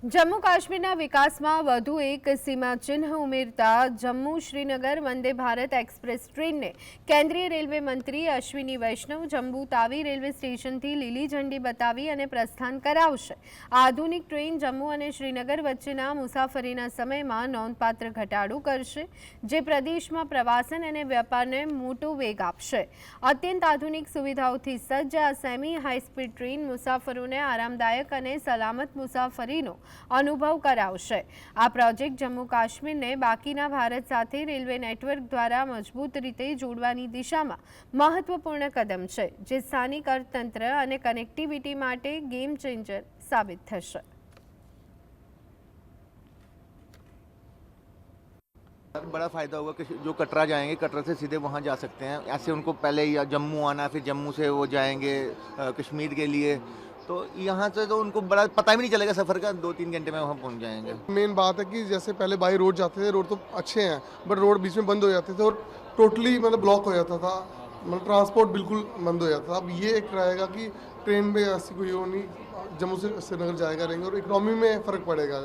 જમ્મુ કાશ્મીરના વિકાસમાં વધુ એક સીમાચિહ્ન ઉમેરતા જમ્મુ શ્રીનગર વંદે ભારત એક્સપ્રેસ ટ્રેનને કેન્દ્રીય રેલવે મંત્રી અશ્વિની વૈષ્ણવ જમ્મુ તાવી રેલવે સ્ટેશનથી લીલી ઝંડી બતાવી અને પ્રસ્થાન કરાવશે। આ આધુનિક ટ્રેન જમ્મુ અને શ્રીનગર વચ્ચેના મુસાફરીના સમયમાં નોંધપાત્ર ઘટાડો કરશે, જે પ્રદેશમાં પ્રવાસન અને વેપારને મોટો વેગ આપશે। અત્યંત આધુનિક સુવિધાઓથી સજ્જ આ સેમી હાઈ સ્પીડ ટ્રેન મુસાફરોને આરામદાયક અને સલામત મુસાફરીનો અનુભવ કરાવશે। આ પ્રોજેક્ટ જમ્મુ કાશ્મીરને બાકીના ભારત સાથે રેલવે નેટવર્ક દ્વારા મજબૂત રીતે જોડવાની દિશામાં મહત્વપૂર્ણ કદમ છે, જે સ્થાનિક અર્થતંત્ર અને કનેક્ટિવિટી માટે ગેમ ચેન્જર સાબિત થશે। बड़ा फ़ायदा होगा कि जो कटरा जाएंगे, कटरा से सीधे वहाँ जा सकते हैं। ऐसे उनको पहले या जम्मू आना, फिर जम्मू से वो जाएंगे कश्मीर के लिए, तो यहाँ से तो उनको बड़ा पता भी नहीं चलेगा सफ़र का, 2-3 घंटे में वहाँ पहुँच जाएंगे। मेन बात है कि जैसे पहले बाई रोड जाते थे, रोड तो अच्छे हैं बट रोड बीच में बंद हो जाते थे और टोटली मतलब ब्लॉक हो जाता था, मतलब ट्रांसपोर्ट बिल्कुल बंद हो जाता था। अब ये एक रहेगा कि ट्रेन में ऐसी कोई वो नहीं, जम्मू से श्रीनगर जाएगा रहेंगे और इकोनॉमी में फ़र्क पड़ेगा।